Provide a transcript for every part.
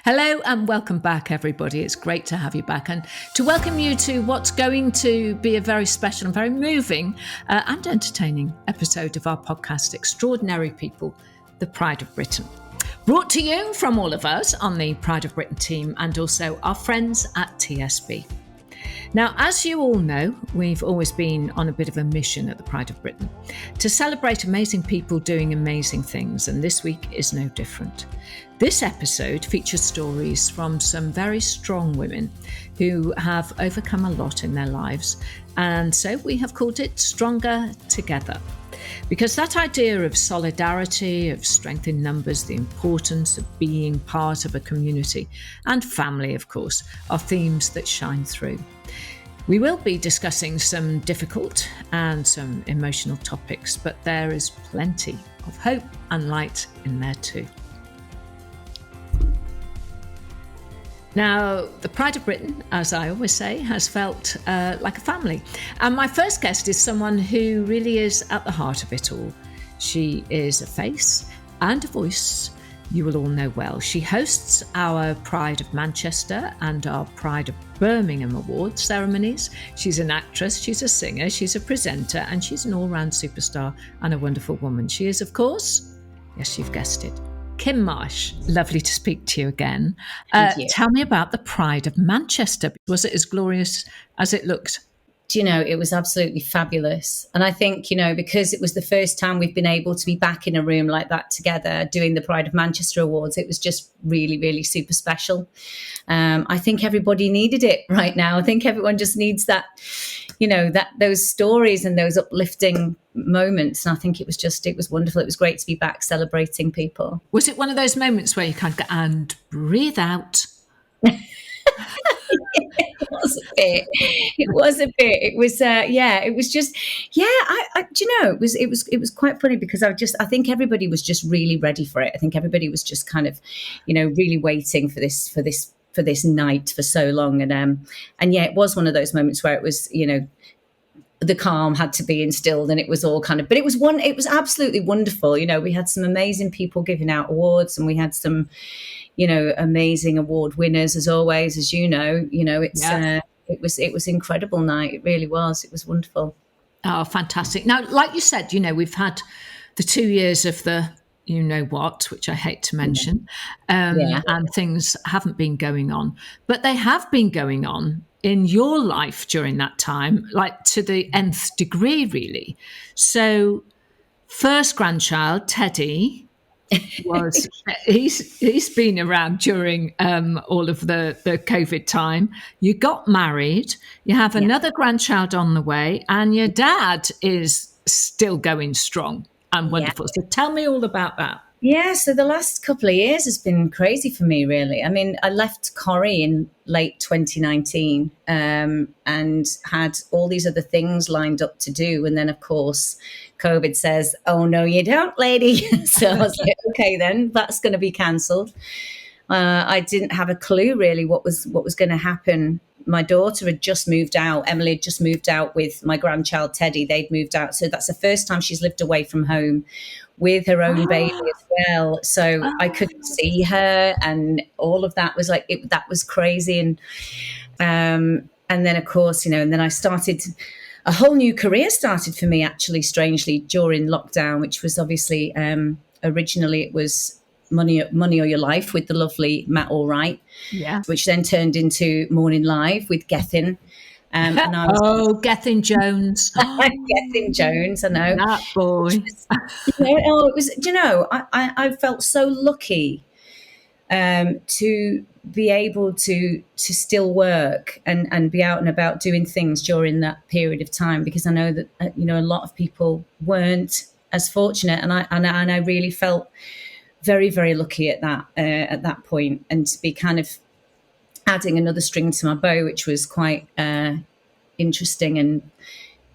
Hello and welcome back, everybody. It's great to have you back and to welcome you to what's going to be a very special and very moving and entertaining episode of our podcast, Extraordinary People, the Pride of Britain. Brought to you from all of us on the Pride of Britain team and also our friends at TSB. Now, as you all know, we've always been on a bit of a mission at the Pride of Britain to celebrate amazing people doing amazing things, and this week is no different. This episode features stories from some very strong women who have overcome a lot in their lives, and so we have called it Stronger Together. Because that idea of solidarity, of strength in numbers, the importance of being part of a community, and family, of course, are themes that shine through. We will be discussing some difficult and some emotional topics, but there is plenty of hope and light in there too. Now, the Pride of Britain, as I always say, has felt like a family. And my first guest is someone who really is at the heart of it all. She is a face and a voice you will all know well. She hosts our Pride of Manchester and our Pride of Birmingham award ceremonies. She's an actress, she's a singer, she's a presenter, and she's an all-round superstar and a wonderful woman. She is, of course, yes, you've guessed it, Kym Marsh. Lovely to speak to you again. Thank you. Tell me about the Pride of Manchester. Was it as glorious as it looked? Do you know, it was absolutely fabulous. And I think, you know, because it was the first time we've been able to be back in a room like that together doing the Pride of Manchester Awards, it was just really, really super special. I think everybody needed it right now. I think everyone just needs that, you know, that those stories and those uplifting moments. And I think it was wonderful. It was great to be back celebrating people. Was it one of those moments where you kind of go and breathe out? It was a bit. It was it was just, I do you know, it was quite funny because I think everybody was just really ready for it. I think everybody was just kind of, you know, really waiting for this night for so long. And yeah, it was one of those moments where it was, you know, the calm had to be instilled and it was all kind of, but it was absolutely wonderful. You know, we had some amazing people giving out awards and we had some, you know, amazing award winners as always, as you know, it's, it was incredible night. It really was. It was wonderful. Oh, fantastic. Now, like you said, you know, we've had the 2 years of the, you know what, which I hate to mention, and things haven't been going on, but they have been going on in your life during that time, like to the nth degree, really. So first grandchild, Teddy, was he's been around during all of the COVID time. You got married, you have another grandchild on the way, and your dad is still going strong and wonderful. So tell me all about that. Yeah, so the last couple of years has been crazy for me, really. I mean, I left Corrie in late 2019 and had all these other things lined up to do. And then, of course, COVID says, oh, no, you don't, lady. So I was like, okay, then that's going to be cancelled. I didn't have a clue, really, what was going to happen. My daughter had just moved out. Emily had just moved out with my grandchild, Teddy. They'd moved out. So that's the first time she's lived away from home with her own baby as well. So I couldn't see her and all of that was like, that was crazy. And then, of course, you know, and then I started, a whole new career started for me, actually, strangely, during lockdown, which was obviously, originally it was Money or Your Life with the lovely Matt Allwright, which then turned into Morning Live with Gethin. And I was, Gethin Jones. Gethin Jones, I know. That boy. It was, you know, I felt so lucky to be able to still work and be out and about doing things during that period of time, because I know that, you know, a lot of people weren't as fortunate. And I really felt very, very lucky at that point, and to be kind of adding another string to my bow, which was quite interesting. And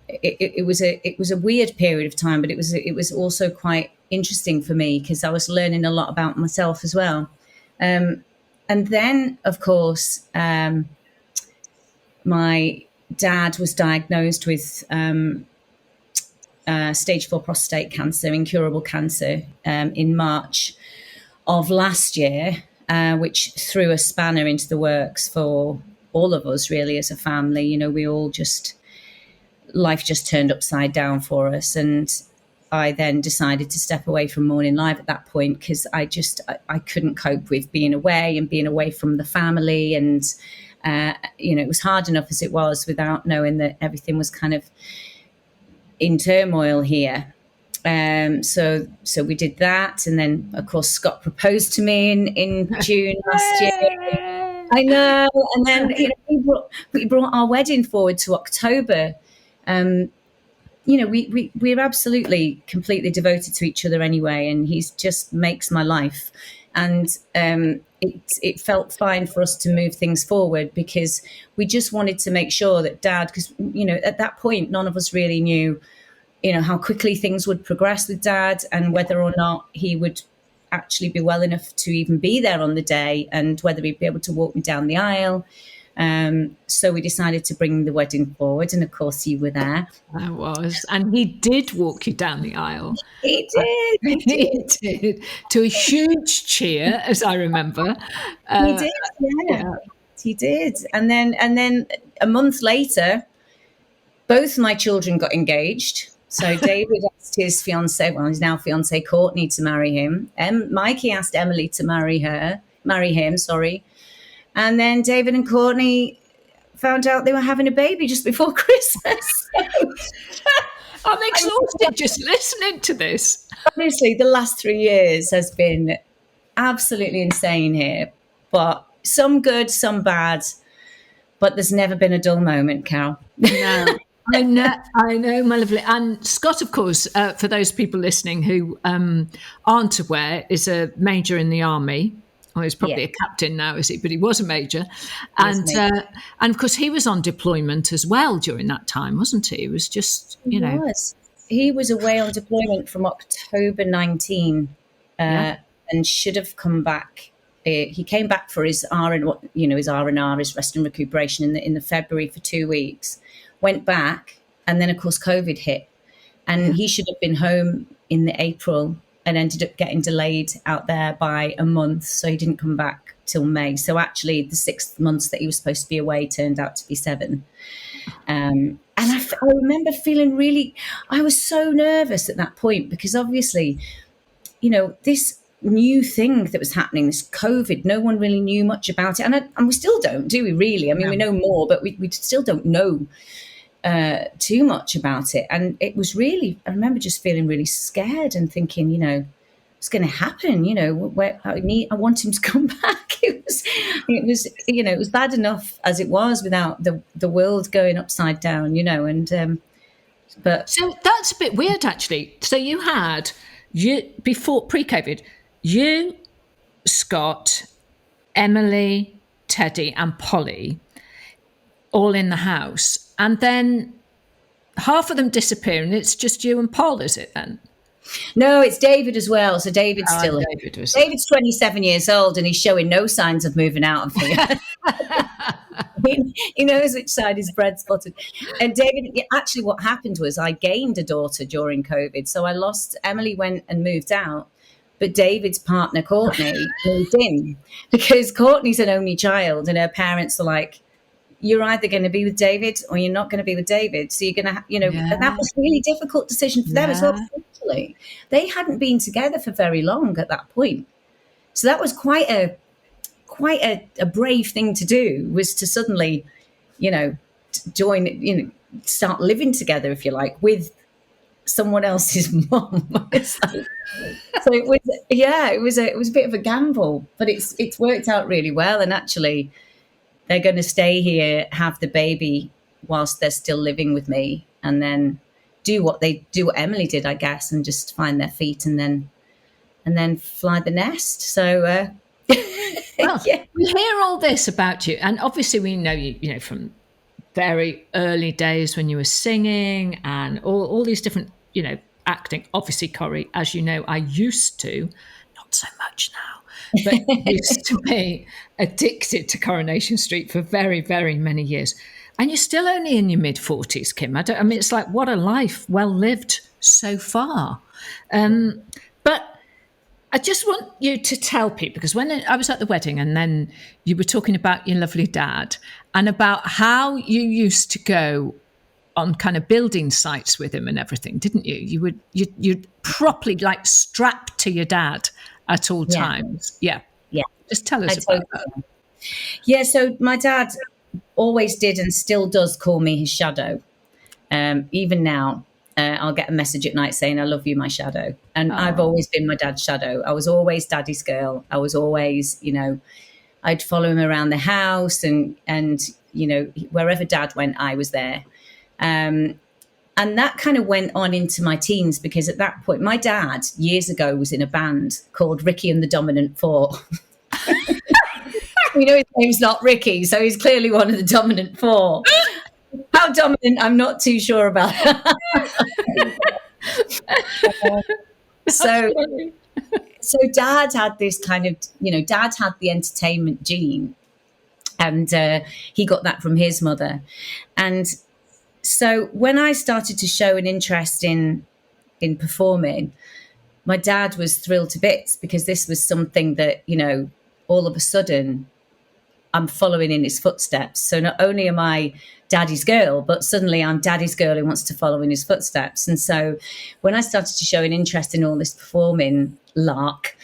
it was a weird period of time, but it was also quite interesting for me because I was learning a lot about myself as well. And then, of course, my dad was diagnosed with stage 4 prostate cancer, incurable cancer, in March of last year. which threw a spanner into the works for all of us, really, as a family. You know, we all life just turned upside down for us. And I then decided to step away from Morning Live at that point, because I couldn't cope with being away from the family. And, it was hard enough as it was without knowing that everything was kind of in turmoil here. So we did that. And then, of course, Scott proposed to me in June last year. I know. And then we brought our wedding forward to October. We're absolutely completely devoted to each other anyway, and he just makes my life. And it felt fine for us to move things forward, because we just wanted to make sure that Dad, because, at that point, none of us really knew, how quickly things would progress with Dad, and whether or not he would actually be well enough to even be there on the day, and whether he'd be able to walk me down the aisle. So we decided to bring the wedding forward, and of course you were there. I was, and he did walk you down the aisle. He did. He did, to a huge cheer, as I remember. He did, yeah. He did. And then a month later, both my children got engaged. So David asked his fiancée, his now fiancée Courtney, to marry him. Mikey asked Emily to marry him. And then David and Courtney found out they were having a baby just before Christmas. I'm exhausted just listening to this. Honestly, the last 3 years has been absolutely insane here. But some good, some bad. But there's never been a dull moment, Carol. No. I know, my lovely. And Scott, of course, for those people listening who aren't aware, is a major in the army. Well, he's probably a captain now, is he? But he was a major. And of course, he was on deployment as well during that time, wasn't he? He was just, He was away on deployment from October 19 and should have come back. He came back for his R&R, his rest and recuperation in the February for 2 weeks. Went back, and then of course COVID hit, and he should have been home in the April, and ended up getting delayed out there by a month, so he didn't come back till May. So actually the 6 months that he was supposed to be away turned out to be 7. And I remember feeling I was so nervous at that point, because obviously, this new thing that was happening, this COVID, no one really knew much about it, and we still don't, do we really? I mean, we know more, but we still don't know too much about it. And it was I remember just feeling really scared and thinking, what's going to happen? I want him to come back. It was bad enough as it was without the world going upside down, but so that's a bit weird, actually. So you had before pre-COVID, you, Scott, Emily, Teddy, and Polly all in the house, and then half of them disappear, and it's just you and Paul, is it then? No, it's David as well. So David's still David's 27 years old, and he's showing no signs of moving out of here. He knows which side his bread's buttered. And David, actually what happened was I gained a daughter during COVID. So Emily went and moved out, but David's partner, Courtney, moved in, because Courtney's an only child, and her parents are like, you're either going to be with David or you're not going to be with David. So you're going to, and that was a really difficult decision for them as well. Actually, they hadn't been together for very long at that point. So that was quite a brave thing to do, was to suddenly, join, start living together, if you like, with someone else's mom. So it was a bit of a gamble, but it's worked out really well. And actually, they're going to stay here, have the baby whilst they're still living with me, and then do what Emily did, I guess, and just find their feet, and then fly the nest. So, well, we hear all this about you, and obviously we know you, from very early days when you were singing and all these different, acting. Obviously, Corrie, as you know, I used to, not so much now, but used to be addicted to Coronation Street for very, very many years. And you're still only in your mid-40s, Kym. I mean, it's like, what a life well lived so far. But I just want you to tell people, because when I was at the wedding and then you were talking about your lovely dad and about how you used to go on kind of building sites with him and everything, didn't you? You'd properly like strapped to your dad at all Yeah, times. Yeah. yeah. Just tell I us about that. totally. Yeah, so my dad always did and still does call me his shadow. Even now, I'll get a message at night saying, "I love you, my shadow." And I've Oh, always been my dad's shadow. I was always daddy's girl. I was always, I'd follow him around the house and wherever dad went, I was there. And that kind of went on into my teens because at that point, my dad years ago was in a band called Ricky and the Dominant Four. His name's not Ricky, so he's clearly one of the dominant four. How dominant, I'm not too sure about that. So dad had this kind of, dad had the entertainment gene, and he got that from his mother. And so when I started to show an interest in performing, my dad was thrilled to bits because this was something that, all of a sudden I'm following in his footsteps. So not only am I daddy's girl, but suddenly I'm daddy's girl who wants to follow in his footsteps. And so when I started to show an interest in all this performing lark,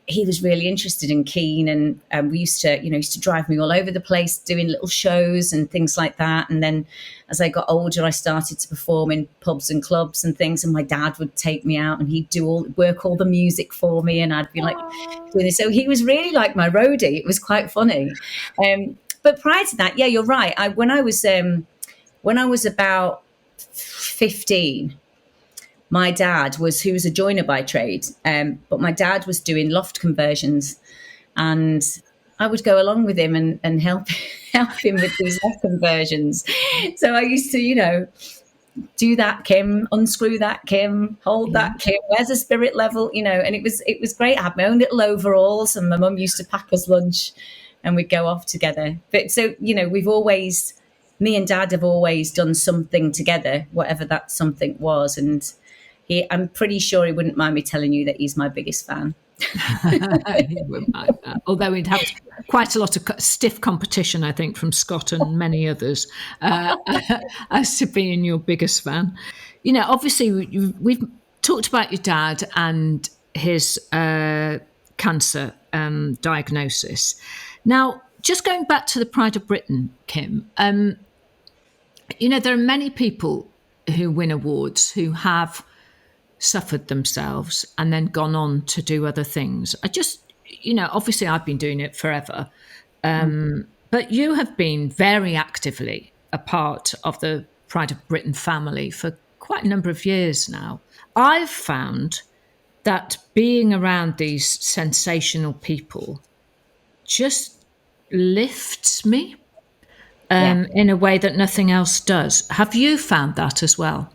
he was really interested and keen. And we used to drive me all over the place doing little shows and things like that. And then as I got older, I started to perform in pubs and clubs and things. And my dad would take me out and he'd work all the music for me. And I'd be like doing this. So he was really like my roadie. It was quite funny. But prior to that, yeah, you're right. When I was about 15, my dad who was a joiner by trade, but my dad was doing loft conversions, and I would go along with him and help him with these loft conversions. So I used to, do that, Kym, unscrew that, Kym, hold that, Kym, where's the spirit level, and it was great. I had my own little overalls, and my mum used to pack us lunch, and we'd go off together. But so, me and dad have always done something together, whatever that something was, and I'm pretty sure he wouldn't mind me telling you that he's my biggest fan. He wouldn't mind that. Although he'd have quite a lot of stiff competition, I think, from Scott and many others as to being your biggest fan. Obviously, we've talked about your dad and his cancer diagnosis. Now, just going back to the Pride of Britain, Kym, there are many people who win awards who have suffered themselves and then gone on to do other things. Obviously I've been doing it forever, but you have been very actively a part of the Pride of Britain family for quite a number of years now. I've found that being around these sensational people just lifts me in a way that nothing else does. Have you found that as well?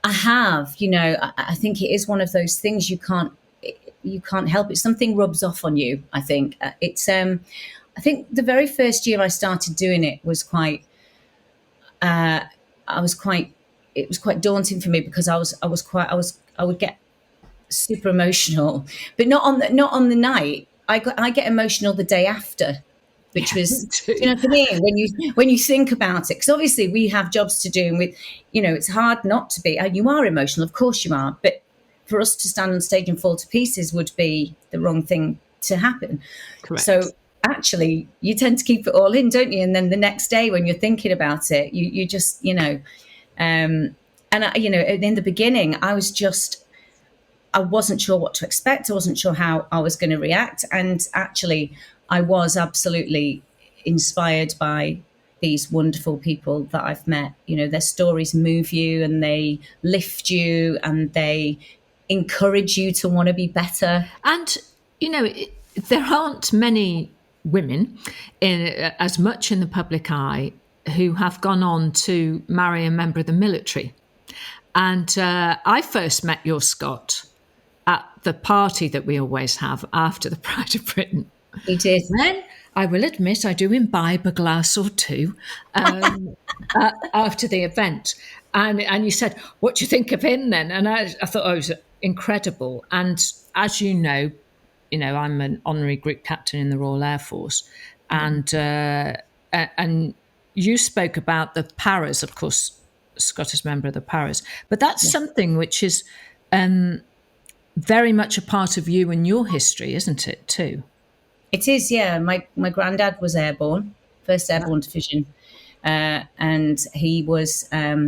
I have. I think it is one of those things you can't help it. Something rubs off on you. I think it's. I think the very first year I started doing it was quite. It was quite daunting for me because I would get super emotional, but not on the night. I get emotional the day after. Which was, for me, when you think about it, because obviously we have jobs to do, and it's hard not to be. You are emotional, of course you are, but for us to stand on stage and fall to pieces would be the wrong thing to happen. Correct. So actually, you tend to keep it all in, don't you? And then the next day, when you're thinking about it, you just, in the beginning, I wasn't sure what to expect. I wasn't sure how I was going to react, and actually, I was absolutely inspired by these wonderful people that I've met. Their stories move you and they lift you and they encourage you to want to be better. And, there aren't many women as much in the public eye who have gone on to marry a member of the military. And I first met your Scott at the party that we always have after the Pride of Britain. He did. Then I will admit I do imbibe a glass or two after the event. And you said, what do you think of him then? And I thought, oh, it was incredible. And as you know, I'm an honorary group captain in the Royal Air Force. And you spoke about the paras, of course, Scottish member of the paras. But that's something which is very much a part of you and your history, isn't it, too? It is, yeah. My granddad was airborne, 1st Airborne Division. And he was... he'd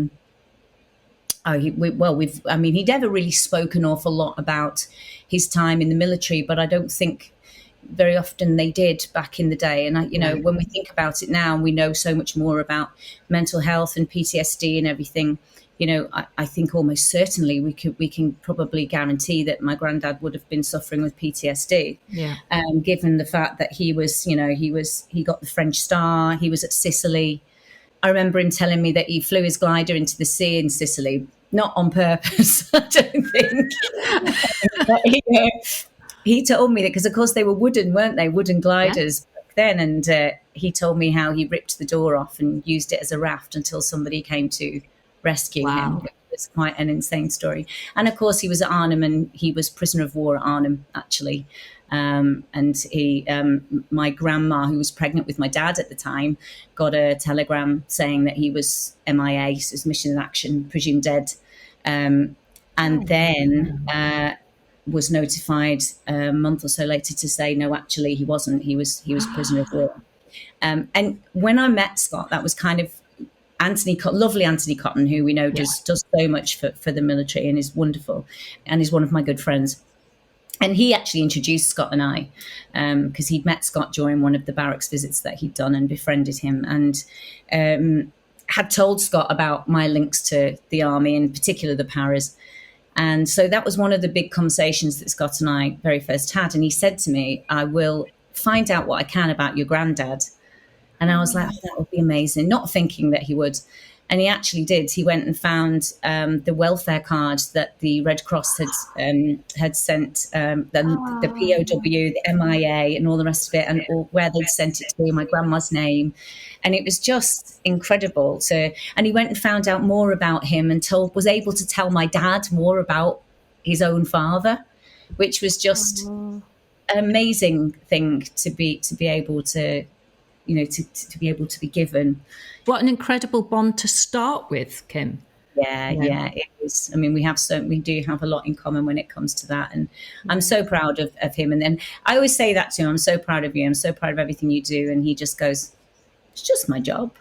never really spoken an awful lot about his time in the military, but I don't think very often they did back in the day. And when we think about it now, and we know so much more about mental health and PTSD and everything, I think almost certainly we can probably guarantee that my granddad would have been suffering with PTSD. Yeah. Given the fact that he got the French Star, he was at Sicily. I remember him telling me that he flew his glider into the sea in Sicily, not on purpose, I don't think. But he told me that because, of course, they were wooden, weren't they? Wooden gliders back then. And he told me how he ripped the door off and used it as a raft until somebody came to rescue him. It was quite an insane story. And, of course, he was at Arnhem, and he was prisoner of war at Arnhem, actually. And he, my grandma, who was pregnant with my dad at the time, got a telegram saying that he was MIA, so his mission in action, presumed dead. And then was notified a month or so later to say, no, actually he wasn't. He was prisoner of war. And when I met Scott, that was kind of lovely Anthony Cotton, who we know does so much for the military and is wonderful, and is one of my good friends. And he actually introduced Scott and I, because he'd met Scott during one of the barracks visits that he'd done and befriended him, and had told Scott about my links to the army, in particular the paras. And so that was one of the big conversations that Scott and I very first had. And he said to me, I will find out what I can about your granddad. And I was like, that would be amazing, not thinking that he would. And he actually did. He went and found the welfare card that the Red Cross had sent, the POW, the MIA, and all the rest of it, and where they'd sent it to, my grandma's name. And it was just incredible. And he went and found out more about him and was able to tell my dad more about his own father, which was just an amazing thing to be able to, to be able to be given. What an incredible bond to start with, Kym. Yeah, it is. I mean, we do have a lot in common when it comes to that. And I'm so proud of him. And then I always say that to him, I'm so proud of you. I'm so proud of everything you do. And he just goes, it's just my job.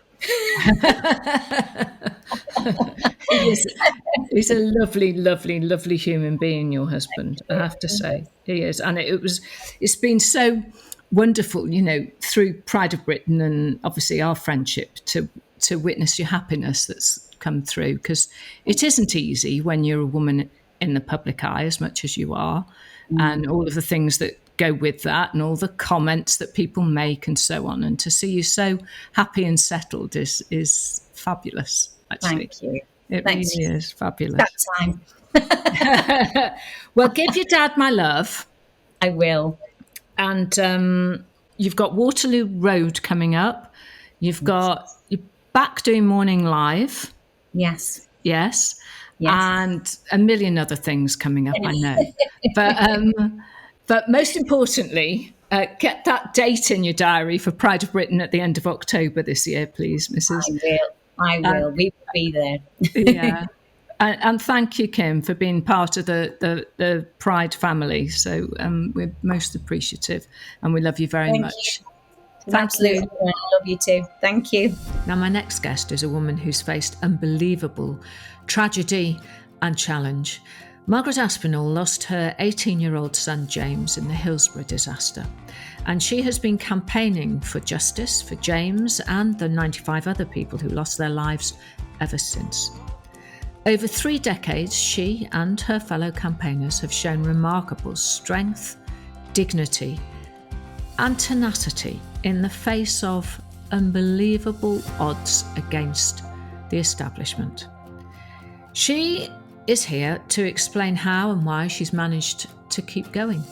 He's a lovely, lovely, lovely human being, your husband, I have to say. He is. And it's been so wonderful, through Pride of Britain and obviously our friendship to witness your happiness that's come through, because it isn't easy when you're a woman in the public eye as much as you are, and all of the things that go with that and all the comments that people make and so on. And to see you so happy and settled is fabulous, actually. Thank you. It Thanks. really is fabulous. That time. Well, give your dad my love. I will. And you've got Waterloo Road coming up. You're back doing Morning Live. Yes. Yes. And a million other things coming up, I know. But most importantly, get that date in your diary for Pride of Britain at the end of October this year, please, Mrs. I will. We will be there. Yeah. And thank you, Kym, for being part of the Pride family. So we're most appreciative, and we love you very much. Absolutely. I love you too. Thank you. Now, my next guest is a woman who's faced unbelievable tragedy and challenge. Margaret Aspinall lost her 18-year-old son, James, in the Hillsborough disaster. And she has been campaigning for justice for James and the 95 other people who lost their lives ever since. Over 3 decades, she and her fellow campaigners have shown remarkable strength, dignity, and tenacity in the face of unbelievable odds against the establishment. She is here to explain how and why she's managed to keep going,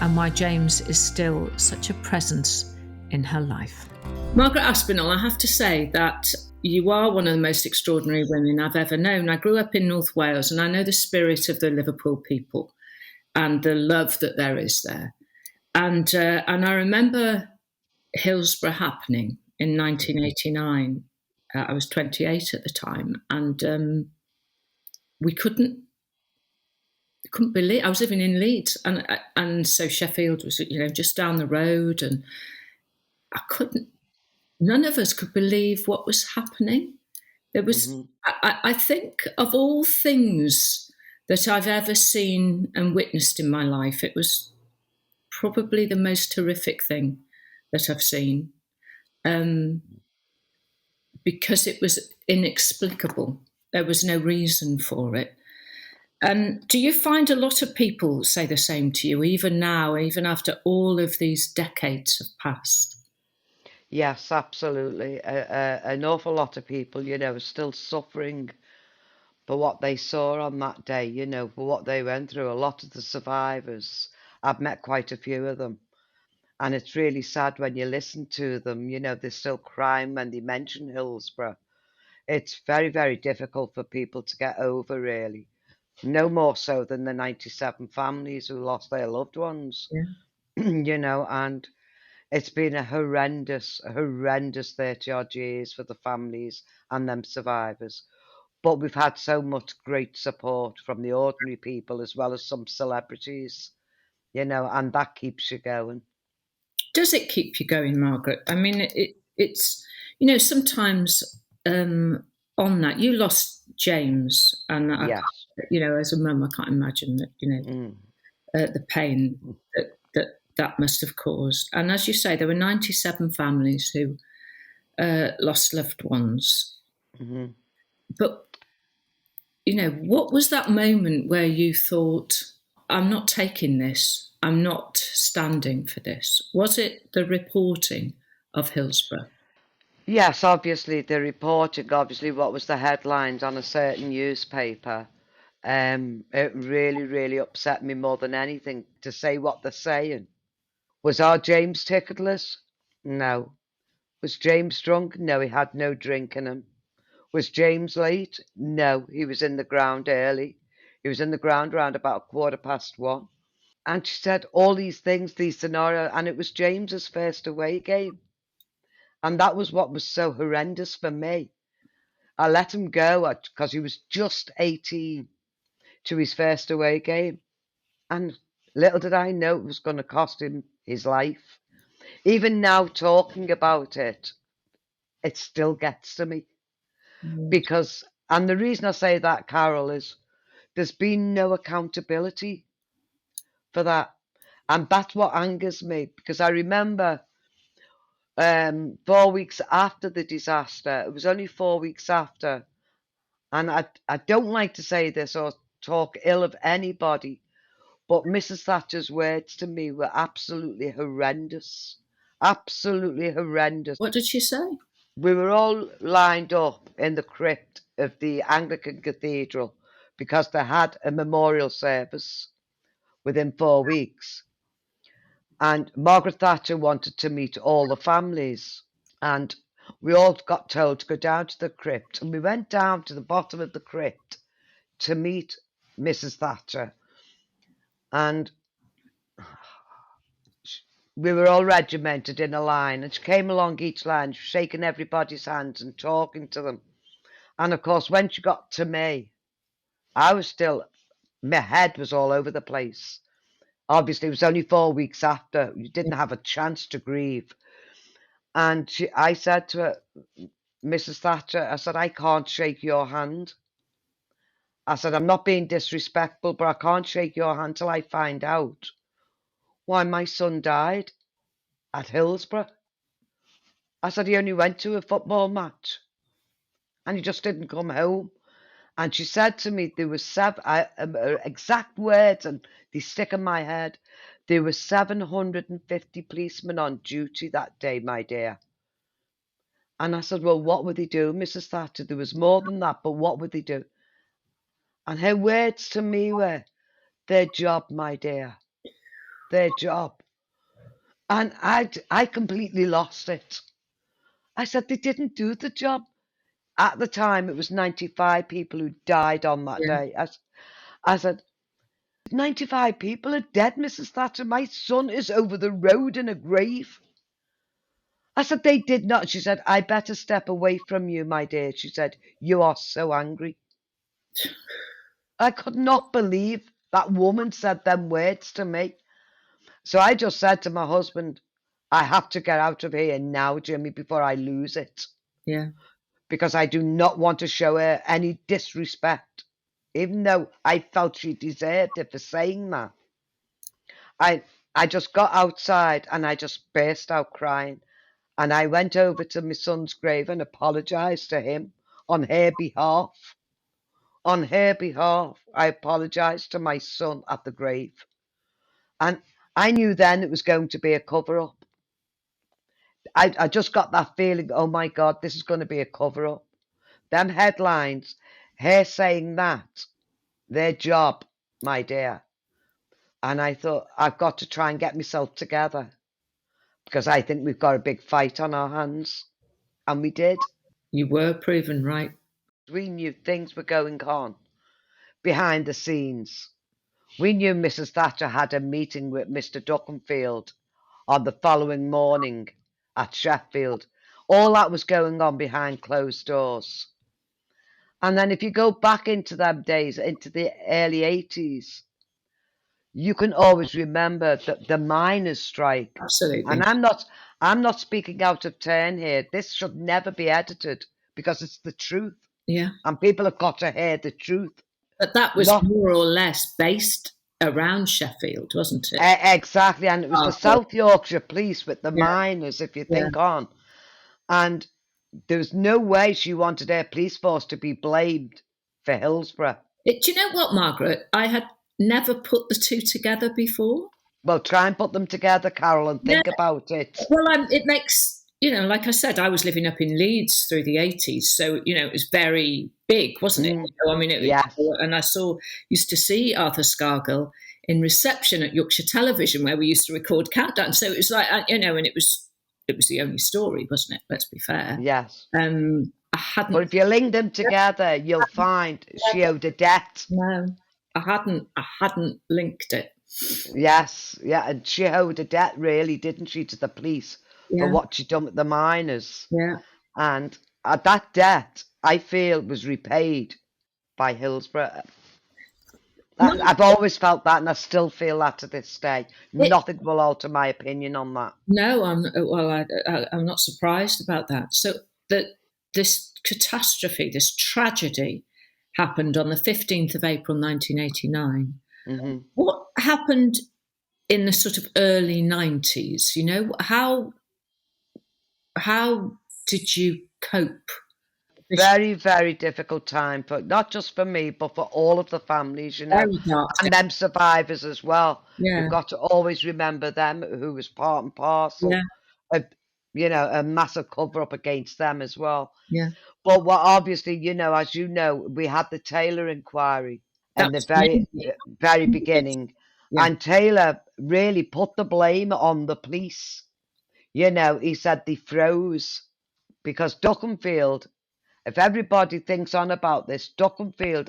and why James is still such a presence in her life. Margaret Aspinall, I have to say that you are one of the most extraordinary women I've ever known. I grew up in North Wales and I know the spirit of the Liverpool people and the love that there is there. And I remember Hillsborough happening in 1989. I was 28 at the time, and we couldn't believe. I was living in Leeds, and so Sheffield was, just down the road, and I couldn't. None of us could believe what was happening. There was, I think, of all things that I've ever seen and witnessed in my life, it was probably the most horrific thing that I've seen, because it was inexplicable. There was no reason for it. And do you find a lot of people say the same to you, even now, even after all of these decades have passed? Yes, absolutely. An awful lot of people, are still suffering for what they saw on that day, for what they went through. A lot of the survivors, I've met quite a few of them. And it's really sad when you listen to them, they're still crying when they mention Hillsborough. It's very, very difficult for people to get over, really. No more so than the 97 families who lost their loved ones, and it's been a horrendous 30 odd years for the families and them survivors. But we've had so much great support from the ordinary people as well as some celebrities, and that keeps you going. Does it keep you going, Margaret? I mean, it's, sometimes on that, you lost James, and Yes. as a mum, I can't imagine that, the pain that must have caused. And as you say, there were 97 families who lost loved ones. But, what was that moment where you thought, I'm not taking this, I'm not standing for this? Was it the reporting of Hillsborough? Yes, obviously the reporting, what was the headlines on a certain newspaper. It really, really upset me more than anything to say what they're saying. Was our James ticketless? No. Was James drunk? No, he had no drink in him. Was James late? No, he was in the ground early. He was in the ground around about 1:15. And she said all these things, these scenarios, and it was James's first away game. And that was what was so horrendous for me. I let him go because he was just 18 to his first away game. And little did I know it was going to cost him his life. Even now, talking about it, it still gets to me. Because, and the reason I say that, Carol, is there's been no accountability for that. And that's what angers me, because I remember 4 weeks after the disaster, it was only 4 weeks after, and I don't like to say this or talk ill of anybody, but Mrs. Thatcher's words to me were absolutely horrendous. Absolutely horrendous. What did she say? We were all lined up in the crypt of the Anglican Cathedral because they had a memorial service within 4 weeks. And Margaret Thatcher wanted to meet all the families. And we all got told to go down to the crypt. And we went down to the bottom of the crypt to meet Mrs. Thatcher. And we were all regimented in a line. And she came along each line, shaking everybody's hands and talking to them. And of course, when she got to me, I was still, my head was all over the place. Obviously, it was only 4 weeks after. You didn't have a chance to grieve. And I said to her, Mrs. Thatcher, I said, I can't shake your hand. I said, I'm not being disrespectful, but I can't shake your hand till I find out why my son died at Hillsborough. I said, he only went to a football match and he just didn't come home. And she said to me, there was exact words, and they stick in my head. There were 750 policemen on duty that day, my dear. And I said, well, what would they do, Mrs. Thatcher? There was more than that, but what would they do? And her words to me were, their job, my dear, their job. And I completely lost it. I said, they didn't do the job. At the time, it was 95 people who died on that Yeah. day. I said, 95 people are dead, Mrs. Thatcher. My son is over the road in a grave. I said, they did not. She said, I better step away from you, my dear. She said, you are so angry. I could not believe that woman said them words to me. So I just said to my husband, I have to get out of here now, Jimmy, before I lose it. Yeah. Because I do not want to show her any disrespect, even though I felt she deserved it for saying that. I just got outside and I just burst out crying. And I went over to my son's grave and apologised to him on her behalf. On her behalf, I apologised to my son at the grave. And I knew then it was going to be a cover-up. I just got that feeling, oh my God, this is going to be a cover-up. Them headlines, her saying that, their job, my dear. And I thought, I've got to try and get myself together because I think we've got a big fight on our hands. And we did. You were proven right. We knew things were going on behind the scenes. We knew Mrs. Thatcher had a meeting with Mr. Duckenfield on the following morning at Sheffield. All that was going on behind closed doors. And then if you go back into them days, into the early 80s, you can always remember the miners' strike. Absolutely. And I'm not speaking out of turn here. This should never be edited because it's the truth. Yeah. And people have got to hear the truth. But that was more or less based around Sheffield, wasn't it? Exactly. And it was the South Yorkshire Police with the miners, if you think on. And there was no way she wanted her police force to be blamed for Hillsborough. Do you know what, Margaret? I had never put the two together before. Well, try and put them together, Carol, and think about it. Well, it makes, like I said, I was living up in Leeds through the 80s. So, it was very big, wasn't it? I mean, yes. And I used to see Arthur Scargill in reception at Yorkshire Television where we used to record countdown. So it was like, and it was the only story, wasn't it? Let's be fair. Yes. I hadn't. But if you link them together, you'll find she owed a debt. No, I hadn't linked it. Yes, yeah, and she owed a debt, really, didn't she, to the police for what she'd done with the miners? Yeah. And that debt, I feel, was repaid by Hillsborough. I've always felt that, and I still feel that to this day. Nothing will alter my opinion on that. No, I'm not surprised about that. So this catastrophe, this tragedy, happened on the 15th of April, 1989. Mm-hmm. What happened in the sort of early 90s? How did you cope? Very, very difficult time for not just for me, but for all of the families, and them survivors as well. Yeah. You've got to always remember them, who was part and parcel of, a massive cover up against them as well. Yeah. But what obviously, as you know, we had the Taylor inquiry in the very beginning, and Taylor really put the blame on the police. He said they froze because Duckenfield. If everybody thinks on about this, Duckenfield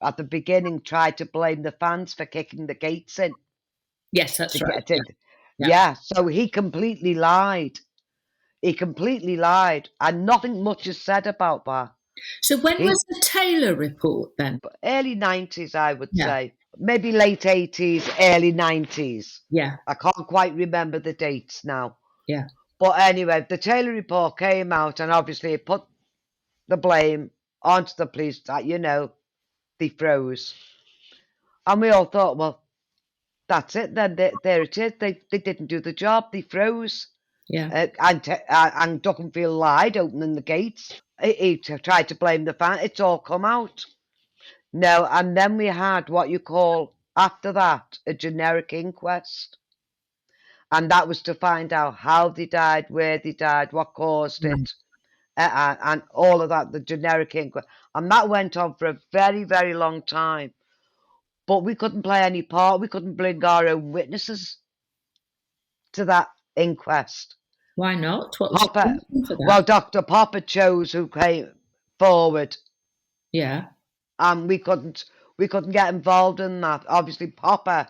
at the beginning tried to blame the fans for kicking the gates in. Yes, that's right. So he completely lied. And nothing much is said about that. So when was the Taylor report then? Early 90s, I would say. Maybe late 80s, early 90s. Yeah. I can't quite remember the dates now. Yeah. But anyway, the Taylor report came out, and obviously it put the blame onto the police that, they froze. And we all thought, well, that's it then. There it is. They didn't do the job. They froze. Yeah. And Duckenfield lied, opening the gates. He tried to blame the fan. It's all come out. No, and then we had what you call, after that, a generic inquest. And that was to find out how they died, where they died, what caused it. And all of that, the generic inquiry. And that went on for a very, very long time. But we couldn't play any part. We couldn't bring our own witnesses to that inquest. Why not? What was the Popper, reason for that? well, Dr. Popper chose who came forward, Yeah. and we couldn't get involved in that. Obviously, Popper,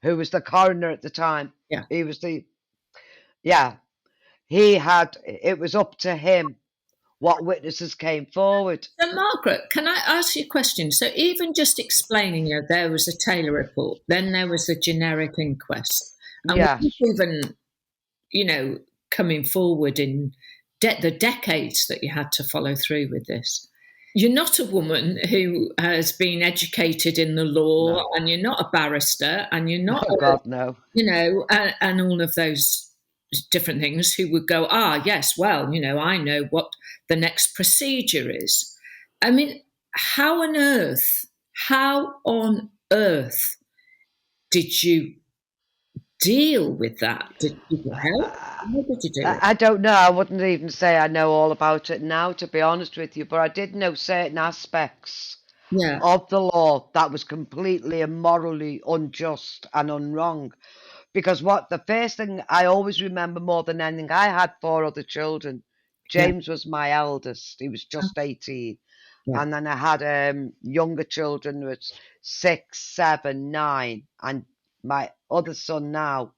who was the coroner at the time, Yeah. he was it was up to him what witnesses came forward. So, Margaret, can I ask you a question? So, even just explaining, there was a Taylor report, then there was a generic inquest, and Yeah. even, coming forward in the decades that you had to follow through with this. You're not a woman who has been educated in the law, No. and you're not a barrister, and you're not, God, no. And all of those different things, who would go, yes, well, I know what the next procedure is. I mean, how on earth did you deal with that? Did you help? How did you do it? I don't know. I wouldn't even say I know all about it now, to be honest with you, but I did know certain aspects of the law that was completely and morally unjust and unwrong. Because the first thing I always remember more than anything, I had 4 other children. James was my eldest. He was just 18. Yeah. And then I had younger children, was 6, 7, 9. And my other son now,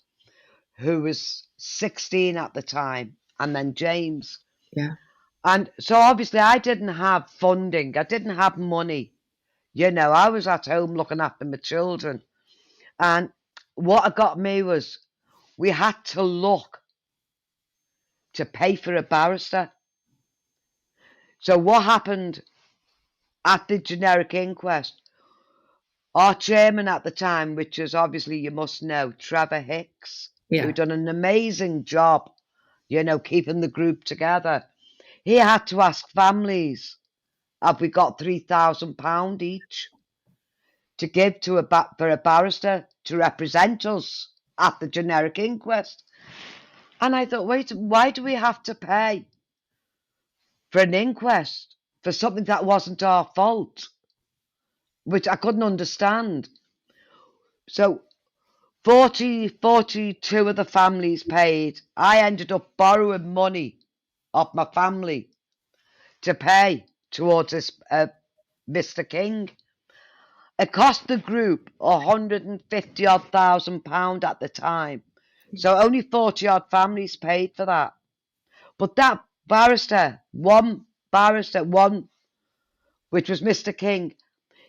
who was 16 at the time. And then James. Yeah. And so obviously I didn't have funding. I didn't have money. I was at home looking after my children. And what got me was we had to look to pay for a barrister. So what happened at the generic inquest? Our chairman at the time, which is obviously, you must know, Trevor Hicks, who done an amazing job, keeping the group together. He had to ask families, have we got £3,000 each to give for a barrister to represent us at the generic inquest? And I thought, wait, why do we have to pay for an inquest for something that wasn't our fault? Which I couldn't understand. So 42 of the families paid. I ended up borrowing money off my family to pay towards this Mr. King. It cost the group 150 odd £1,000 at the time. So only 40 odd families paid for that. But that one barrister, which was Mr. King,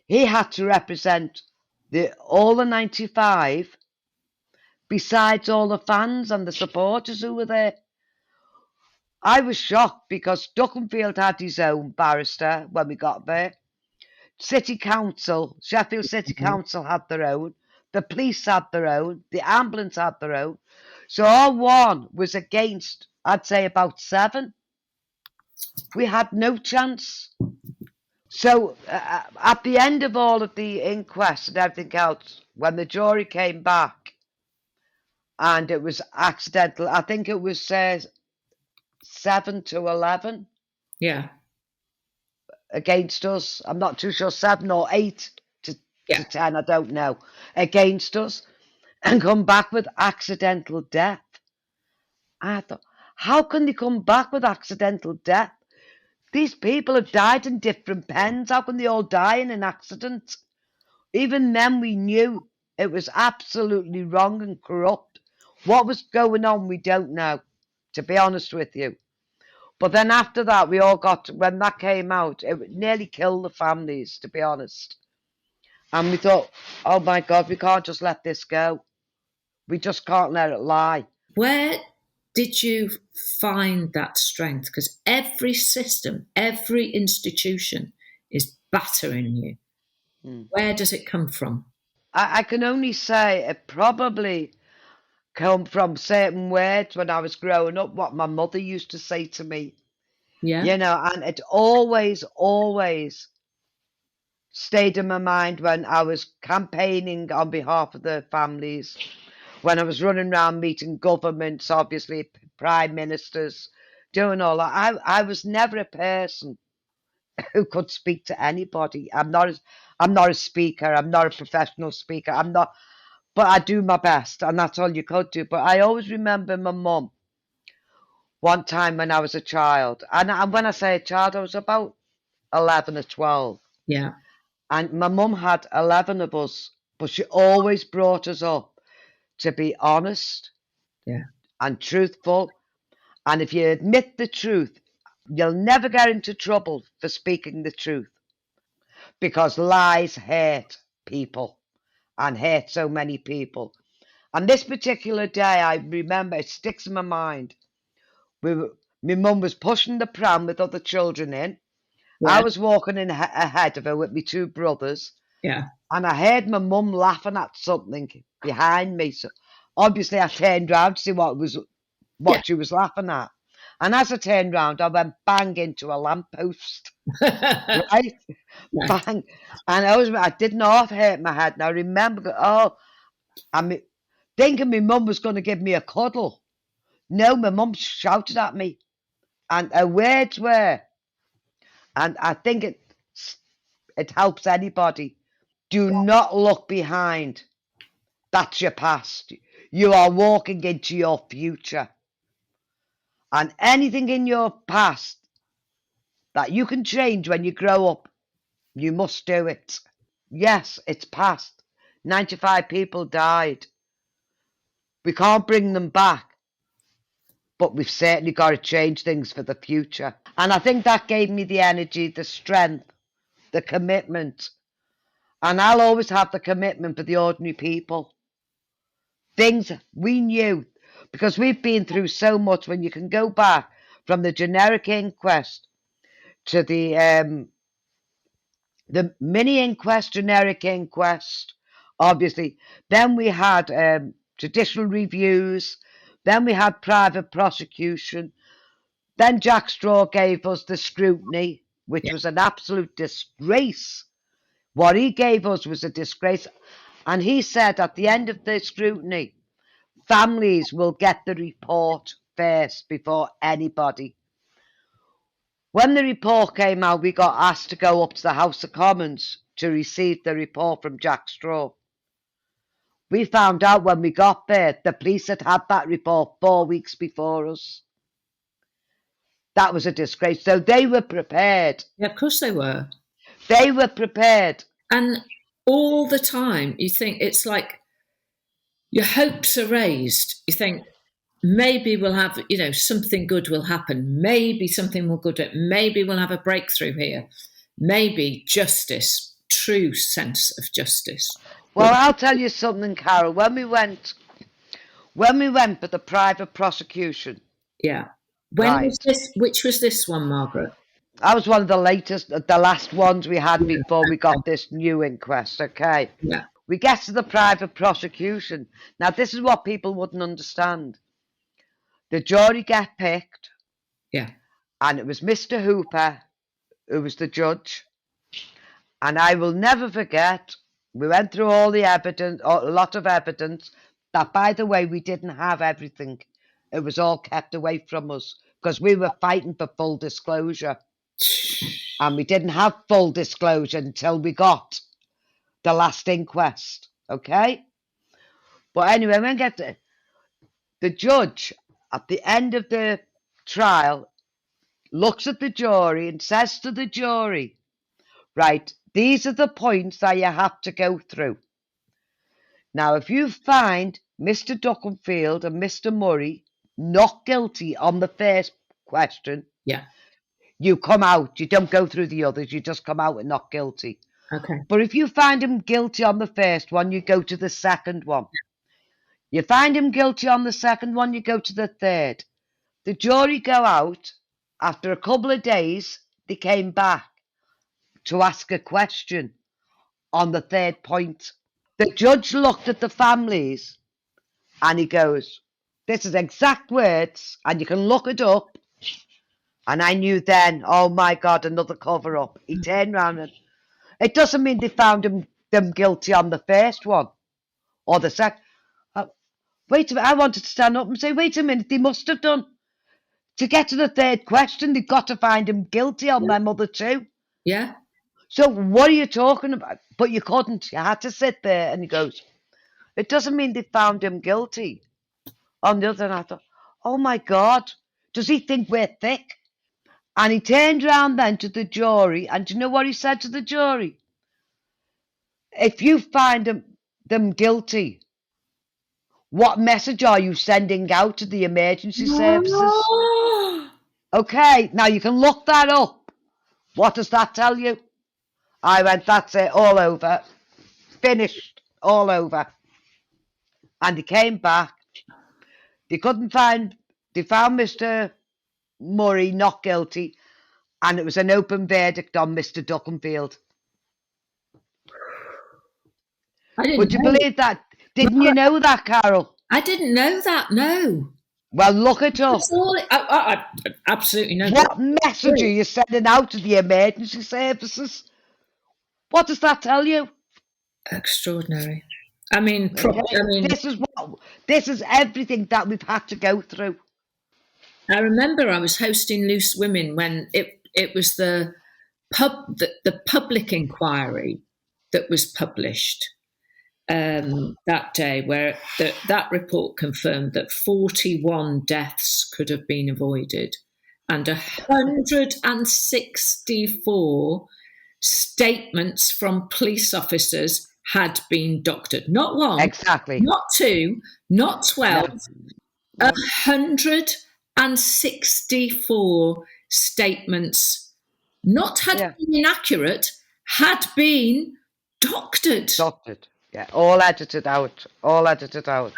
he had to represent all the 95, besides all the fans and the supporters who were there. I was shocked because Duckenfield had his own barrister when we got there. Sheffield City Council had their own. The police had their own. The ambulance had their own. So our one was against, I'd say, about 7. We had no chance. So at the end of all of the inquest and everything else, when the jury came back and it was accidental, I think it was 7 to 11. Yeah. Against us. I'm not too sure, 7 or 8 to 10, I don't know. Against us, and come back with accidental death. I thought, how can they come back with accidental death? These people have died in different pens. How can they all die in an accident? Even then we knew it was absolutely wrong and corrupt. What was going on, we don't know, to be honest with you. But then after that, when that came out, it nearly killed the families, to be honest. And we thought, oh my God, we can't just let this go. We just can't let it lie. Where did you find that strength? Because every system, every institution is battering you. Where does it come from? I can only say it probably come from certain words when I was growing up, what my mother used to say to me. Yeah. And it always stayed in my mind when I was campaigning on behalf of the families, when I was running around meeting governments, obviously prime ministers, doing all that. I was never a person who could speak to anybody. I'm not a speaker. I'm not a professional speaker. But I do my best, and that's all you could do. But I always remember my mum one time when I was a child. And when I say a child, I was about 11 or 12. Yeah. And my mum had 11 of us, but she always brought us up to be honest Yeah. and truthful. And if you admit the truth, you'll never get into trouble for speaking the truth, because lies hurt people and hurt so many people. And this particular day, I remember, it sticks in my mind. My mum was pushing the pram with other children in. Yeah. I was walking in ahead of her with my two brothers. Yeah. And I heard my mum laughing at something behind me. So obviously I turned round to see what she was laughing at. And as I turned round, I went bang into a lamppost. Right? Bang. And I didn't half hurt my head. And I remember, I'm thinking my mum was going to give me a cuddle. No, my mum shouted at me. And her words were, and I think it helps anybody, do not look behind. That's your past. You are walking into your future. And anything in your past that you can change when you grow up, you must do it. Yes, it's past. 95 people died. We can't bring them back, but we've certainly got to change things for the future. And I think that gave me the energy, the strength, the commitment. And I'll always have the commitment for the ordinary people. Things we knew, because we've been through so much. When you can go back from the generic inquest to the mini inquest, generic inquest, obviously, then we had judicial reviews, then we had private prosecution, then Jack Straw gave us the scrutiny, which was an absolute disgrace. What he gave us was a disgrace. And he said at the end of the scrutiny, families will get the report first before anybody. When the report came out, we got asked to go up to the House of Commons to receive the report from Jack Straw. We found out when we got there, the police had that report 4 weeks before us. That was a disgrace. So they were prepared. Yeah, of course they were. They were prepared. And all the time, you think it's like your hopes are raised. You think maybe we'll have, something good will happen. Maybe something will good. Maybe we'll have a breakthrough here. Maybe justice, true sense of justice. Well, I'll tell you something, Carol. When we went for the private prosecution. Yeah. When was this? Which was this one, Margaret? That was one of the last ones we had before we got this new inquest, okay? Yeah. We get to the private prosecution. Now, this is what people wouldn't understand. The jury get picked. Yeah. And it was Mr. Hooper who was the judge. And I will never forget, we went through all the evidence, a lot of evidence, that, by the way, we didn't have everything. It was all kept away from us because we were fighting for full disclosure. And we didn't have full disclosure until we got the last inquest, okay? But anyway, when we get to the judge at the end of the trial, looks at the jury and says to the jury, right, these are the points that you have to go through. Now, if you find Mr. Duckenfield and Mr. Murray not guilty on the first question, yeah, you come out. You don't go through the others. You just come out and not guilty. Okay. But if you find him guilty on the first one, you go to the second one. You find him guilty on the second one, you go to the third. The jury go out. After a couple of days, they came back to ask a question on the third point. The judge looked at the families and he goes, this is exact words, and you can look it up. And I knew then, oh my God, another cover up. He turned around and it doesn't mean they found them guilty on the first one or the second. Wait a minute, I wanted to stand up and say, wait a minute, they must have done. To get to the third question, they've got to find him guilty on them other two. Yeah. So what are you talking about? But you couldn't. You had to sit there. And he goes, It doesn't mean they found him guilty. On the other hand, I thought, oh my God, does he think we're thick? And he turned round then to the jury, and do you know what he said to the jury? If you find them guilty, what message are you sending out to the emergency services? Okay, now you can look that up. What does that tell you? I went, that's it, all over. Finished, all over. And he came back. They found Mr. Murray not guilty, and it was an open verdict on Mr. Duckenfield. Would you believe that? Didn't you know that, Carol? I didn't know that, no. Well, look it up. I absolutely know. What message are you sending out to the emergency services? What does that tell you? Extraordinary. I mean, this is everything that we've had to go through. I remember I was hosting Loose Women when it was the public inquiry that was published that day, where that report confirmed that 41 deaths could have been avoided, and 164 statements from police officers had been doctored. Not one, exactly, not two, not 12, 164 statements not had been inaccurate, had been doctored. Yeah, all edited out. And I'll tell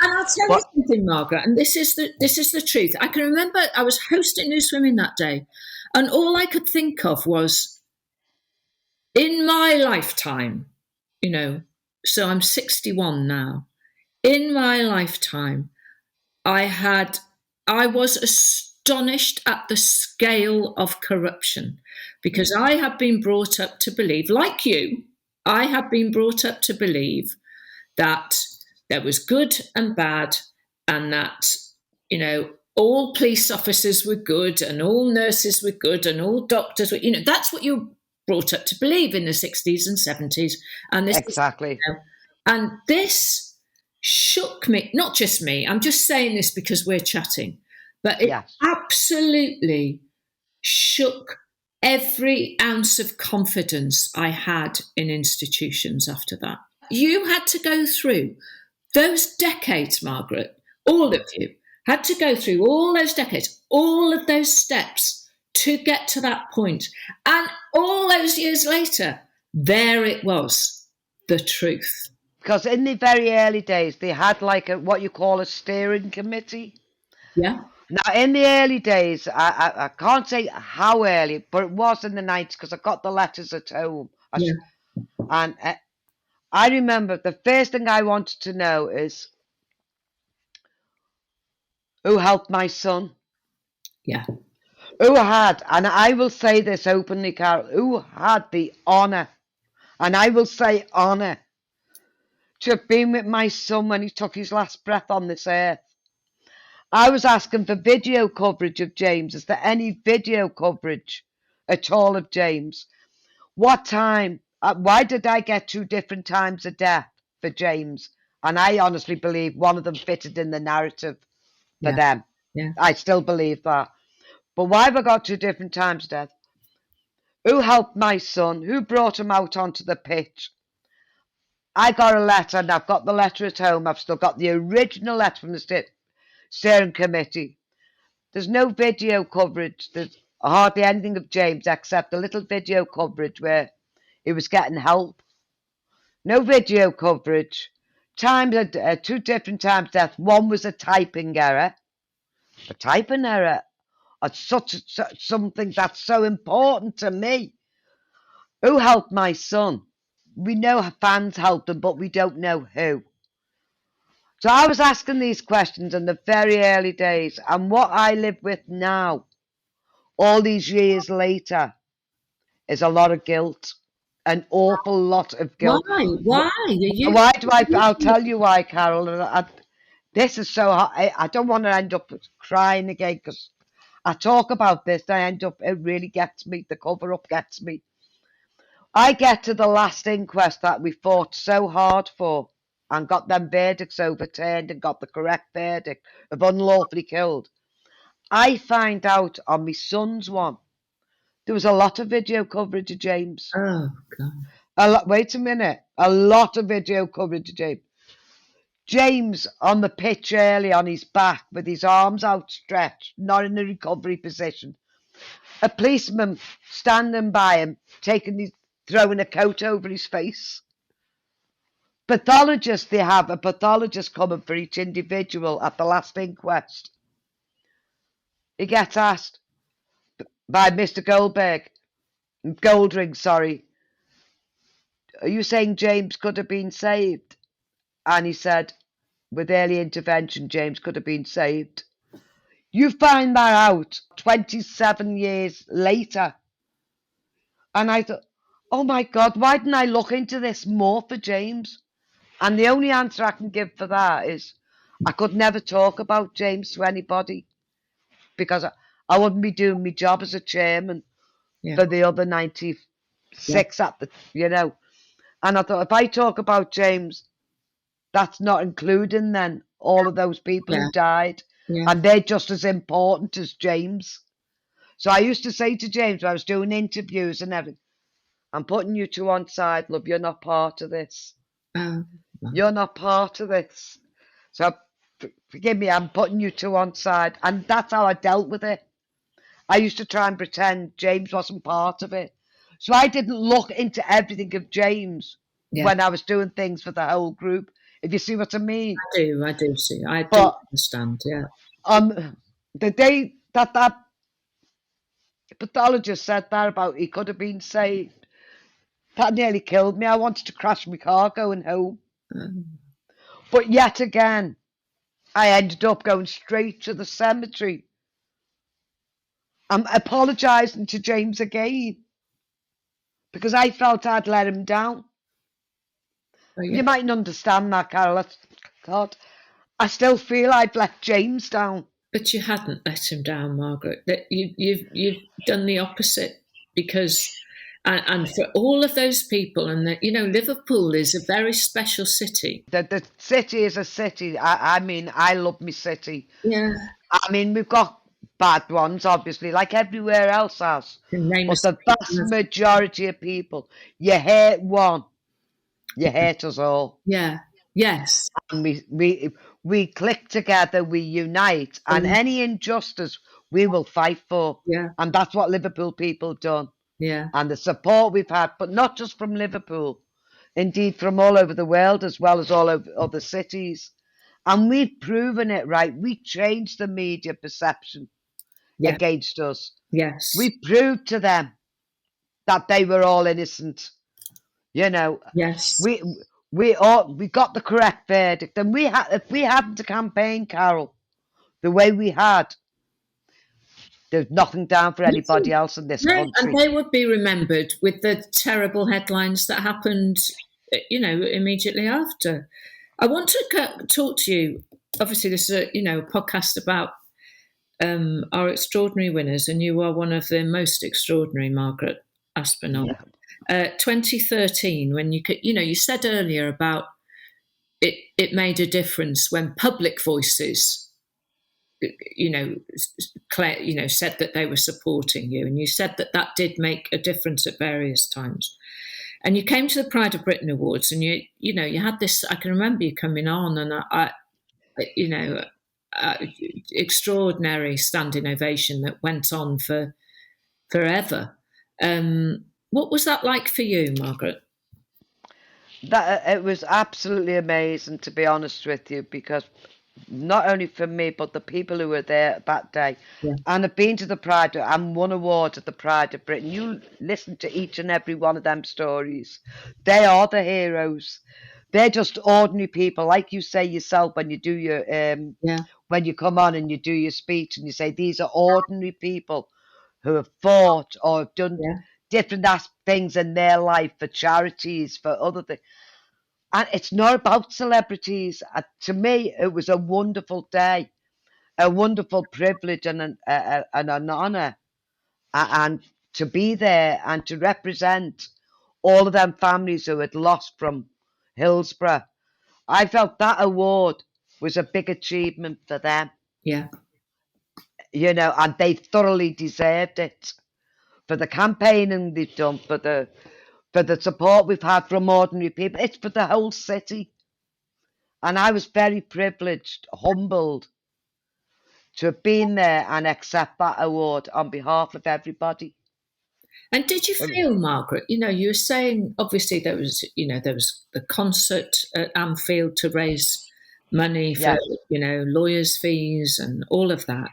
you something, Margaret, and this is the truth. I can remember I was hosting Loose Women that day, and all I could think of was, in my lifetime, so I'm 61 now. In my lifetime, I was astonished at the scale of corruption, because I have been brought up to believe, like you, I have been brought up to believe that there was good and bad, and that, all police officers were good and all nurses were good and all doctors were, that's what you're brought up to believe in the 60s and 70s. And this exactly. And this shook me, not just me, I'm just saying this because we're chatting, but it absolutely shook every ounce of confidence I had in institutions after that. You had to go through those decades, Margaret, all of you had to go through all those decades, all of those steps to get to that point. And all those years later, there it was, the truth. Because in the very early days, they had like what you call a steering committee. Yeah. Now, in the early days, I can't say how early, but it was in the 90s, because I got the letters at home. And I remember the first thing I wanted to know is, who helped my son? Yeah. Who had, and I will say this openly, Carol, who had the honour, and I will say honour, to have been with my son when he took his last breath on this earth. I was asking for video coverage of James. Is there any video coverage at all of James? What time? Why did I get 2 different times of death for James? And I honestly believe one of them fitted in the narrative for them. Yeah. I still believe that. But why have I got 2 different times of death? Who helped my son? Who brought him out onto the pitch? I got a letter, and I've got the letter at home. I've still got the original letter from the steering committee. There's no video coverage. There's hardly anything of James except a little video coverage where he was getting help. No video coverage. Times 2 different times death. One was a typing error. A typing error. Something that's so important to me. Who helped my son? We know fans helped him, but we don't know who. So I was asking these questions in the very early days, and what I live with now, all these years later, is a lot of guilt. An awful lot of guilt. Why? Why do I? I'll tell you why, Carol. This is so hard. I don't want to end up crying again, because I talk about this, it really gets me. The cover up gets me. I get to the last inquest that we fought so hard for, and got them verdicts overturned and got the correct verdict of unlawfully killed, I find out on my son's one, there was a lot of video coverage of James. Oh, God. Wait a minute. A lot of video coverage of James. James on the pitch early on his back with his arms outstretched, not in a recovery position. A policeman standing by him, throwing a coat over his face. Pathologists, they have a pathologist coming for each individual at the last inquest. He gets asked by Mr. Goldring, sorry, are you saying James could have been saved? And he said, with early intervention, James could have been saved. You find that out 27 years later. And I thought, oh my God, why didn't I look into this more for James? And the only answer I can give for that is I could never talk about James to anybody because I wouldn't be doing my job as a chairman for the other 96 at the, And I thought, if I talk about James, that's not including then all of those people who died. And they're just as important as James. So I used to say to James when I was doing interviews and everything, I'm putting you to one side, love, you're not part of this. You're not part of this. So forgive me, I'm putting you to one side. And that's how I dealt with it. I used to try and pretend James wasn't part of it. So I didn't look into everything of James when I was doing things for the whole group. If you see what I mean. I do see. I do understand, The day that pathologist said that about he could have been saved, that nearly killed me. I wanted to crash my car going home. But yet again, I ended up going straight to the cemetery. I'm apologising to James again because I felt I'd let him down. You mightn't understand that, Carol. God, I still feel I'd let James down. But you hadn't let him down, Margaret. That you've done the opposite because, and for all of those people, and Liverpool is a very special city. The city is a city. I mean, I love my city. Yeah. I mean, we've got bad ones, obviously, like everywhere else has. But the vast majority of people, you hate one, you hate us all. Yeah. Yes. And we click together, we unite, and any injustice we will fight for. Yeah. And that's what Liverpool people have done. Yeah. And the support we've had, but not just from Liverpool, indeed from all over the world as well as all over other cities. And we've proven it, right? We changed the media perception against us. Yes. We proved to them that they were all innocent. Yes. We got the correct verdict, and if we hadn't a campaign, Carol, the way we had, there's nothing down for anybody else in this country. And they would be remembered with the terrible headlines that happened, immediately after. I want to talk to you. Obviously, this is a podcast about our extraordinary winners, and you are one of the most extraordinary, Margaret Aspinall. 2013, when you said earlier about it made a difference when public voices, said that they were supporting you, and you said that did make a difference at various times. And you came to the Pride of Britain Awards, and you had this. I can remember you coming on, and extraordinary standing ovation that went on for forever. What was that like for you, Margaret? That it was absolutely amazing, to be honest with you, because not only for me, but the people who were there that day. Yeah. And I've been to the Pride and won awards at the Pride of Britain. You listen to each and every one of them stories. They are the heroes. They're just ordinary people, like you say yourself when you do your when you come on and you do your speech, and you say these are ordinary people who have fought or have done different things in their life for charities, for other things. And it's not about celebrities. To me, it was a wonderful day, a wonderful privilege and an honour, and to be there and to represent all of them families who had lost from Hillsborough. I felt that award was a big achievement for them, Yeah. and they thoroughly deserved it for the campaigning they've done, for the support we've had from ordinary people. It's for the whole city. And I was very privileged, humbled to have been there and accept that award on behalf of everybody. And did you feel, Margaret, you were saying, obviously there was the concert at Anfield to raise money for, Yeah. lawyers' fees and all of that.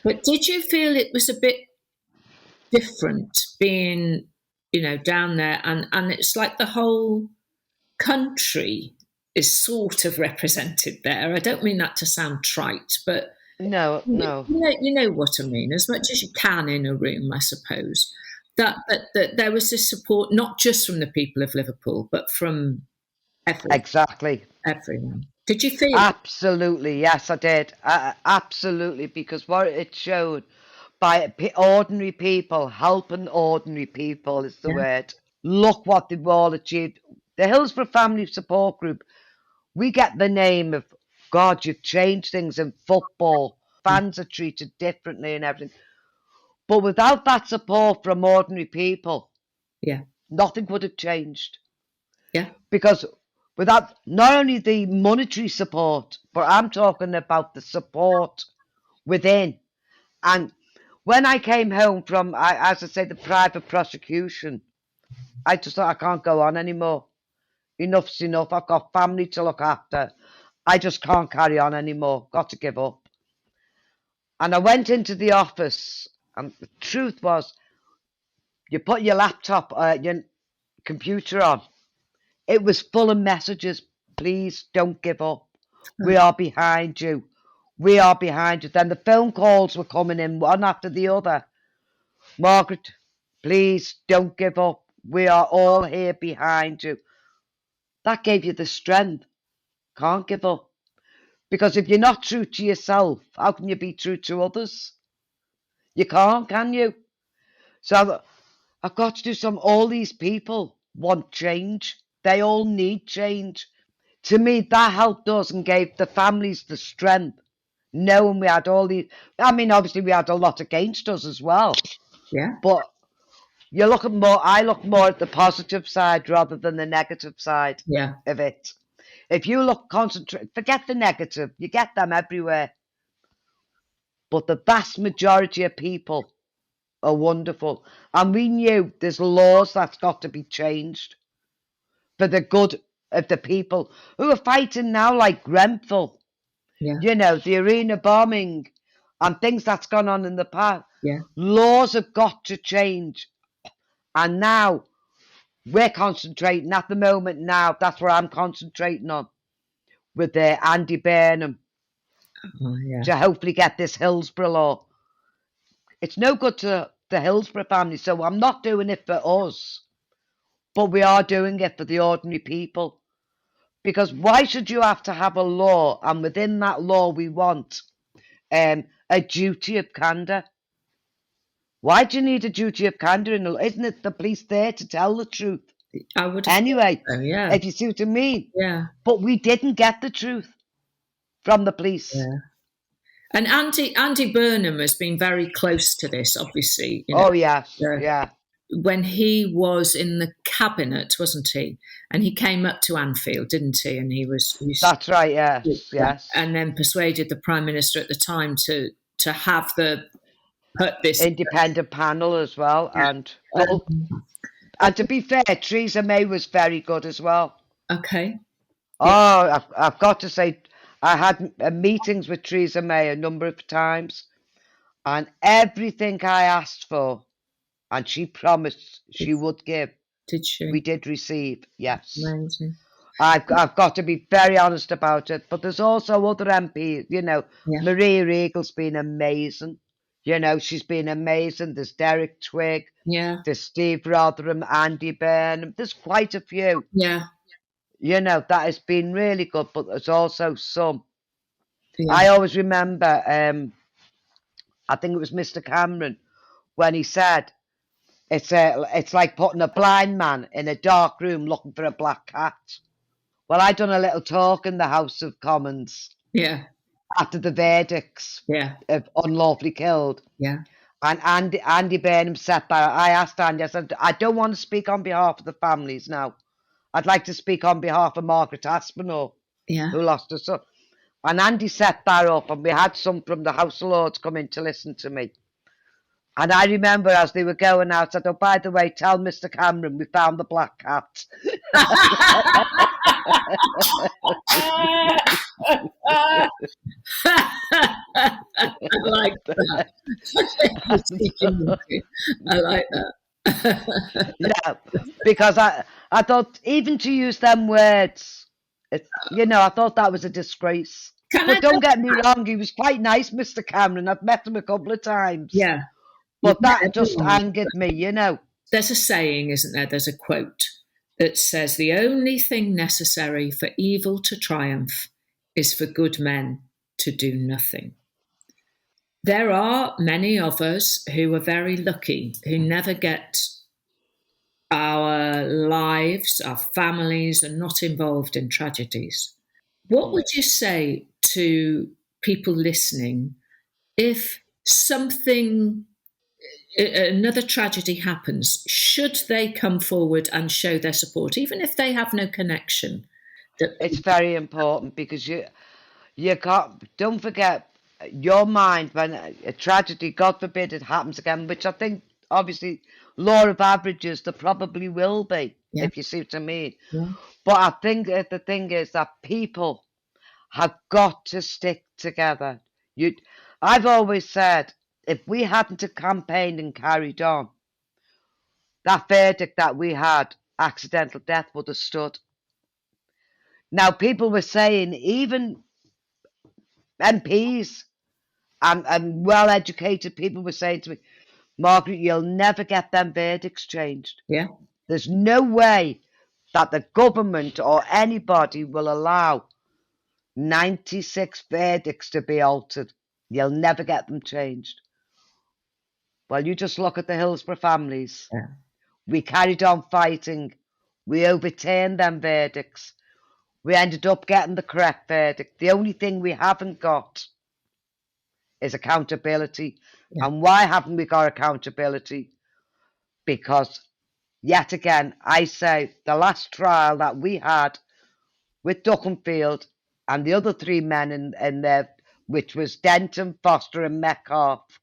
But did you feel it was a bit different being, down there and it's like the whole country is sort of represented there? I don't mean that to sound trite, but No. you know what I mean, as much as you can in a room, I suppose. That there was this support, not just from the people of Liverpool, but from Exactly. everyone. Did you feel? Absolutely, yes, I did. Absolutely, because what it showed by ordinary people helping ordinary people is the word. Look what they've all achieved. The Hillsborough Family Support Group, we get the name of, God, you've changed things in football. Fans are treated differently and everything. But without that support from ordinary people, nothing would have changed. Yeah. Because without not only the monetary support, but I'm talking about the support within. And when I came home from, as I say, the private prosecution, I just thought I can't go on anymore. Enough's enough. I've got family to look after. I just can't carry on anymore. Got to give up. And I went into the office, and the truth was, you put your laptop, your computer on. It was full of messages. Please don't give up. We are behind you. We are behind you. Then the phone calls were coming in one after the other. Margaret, please don't give up. We are all here behind you. That gave you the strength. Can't give up. Because if you're not true to yourself, how can you be true to others? You can't, can you? So I've got to do some. All these people want change. They all need change. To me, that helped us and gave the families the strength, knowing we had all these. I mean, obviously, we had a lot against us as well. Yeah. But you look at more. I look more at the positive side rather than the negative side of it. If you forget the negative. You get them everywhere. But the vast majority of people are wonderful, and we knew there's laws that's got to be changed for the good of the people who are fighting now, like Grenfell. The arena bombing and things that's gone on in the past. Laws have got to change. And now we're concentrating at the moment now. That's what I'm concentrating on with Andy Burnham to hopefully get this Hillsborough law. It's no good to the Hillsborough family, so I'm not doing it for us. But we are doing it for the ordinary people. Because why should you have to have a law, and within that law we want a duty of candour? Why do you need a duty of candour? Isn't it the police there to tell the truth? I would. Anyway, so, if you see what I mean. Yeah. But we didn't get the truth from the police. Yeah. And Andy Burnham has been very close to this, obviously. Oh, yes. Yeah. When he was in the cabinet, wasn't he? And he came up to Anfield, didn't he? And he was. That's right. Yes. And then persuaded the Prime Minister at the time to have put this independent panel as well. And to be fair, Theresa May was very good as well. Okay. Oh, I've got to say, I had meetings with Theresa May a number of times, and everything I asked for, and she promised she would give. Did she? We did receive, yes. Amazing. I've got to be very honest about it, but there's also other MPs, Maria Regal's been amazing. She's been amazing. There's Derek Twigg. Yeah. There's Steve Rotherham, Andy Burnham. There's quite a few. Yeah. That has been really good, but there's also some. Yeah. I always remember, I think it was Mr. Cameron, when he said, it's like putting a blind man in a dark room looking for a black cat. Well, I done a little talk in the House of Commons Yeah. after the verdicts Yeah. of unlawfully killed. Yeah. And Andy Burnham sat by. I asked Andy, I said, I don't want to speak on behalf of the families now. I'd like to speak on behalf of Margaret Aspinall, Yeah. who lost her son. And Andy set that up, and we had some from the House of Lords come in to listen to me. And I remember as they were going out, I said, oh, by the way, tell Mr. Cameron we found the black cat. I like that. I like that. Yeah, because I thought even to use them words, I thought that was a disgrace. But don't get me wrong, he was quite nice, Mr. Cameron. I've met him a couple of times. Yeah. But that just angered me, There's a saying, isn't there? There's a quote that says, the only thing necessary for evil to triumph is for good men to do nothing. There are many of us who are very lucky, who never get our lives, our families are not involved in tragedies. What would you say to people listening if another tragedy happens? Should they come forward and show their support, even if they have no connection? It's very important because you can't. Don't forget your mind when a tragedy, God forbid, it happens again. Which I think, obviously, law of averages, there probably will be, if you see what I mean. Yeah. But I think that the thing is that people have got to stick together. I've always said, if we hadn't have campaigned and carried on, that verdict that we had, accidental death, would have stood. Now, people were saying, even MPs and well-educated people were saying to me, Margaret, you'll never get them verdicts changed. Yeah. There's no way that the government or anybody will allow 96 verdicts to be altered. You'll never get them changed. Well, you just look at the Hillsborough families. Yeah. We carried on fighting. We overturned them verdicts. We ended up getting the correct verdict. The only thing we haven't got is accountability. Yeah. And why haven't we got accountability? Because, yet again, I say the last trial that we had with Duckenfield and the other three men in there, which was Denton, Foster and Metcalfe,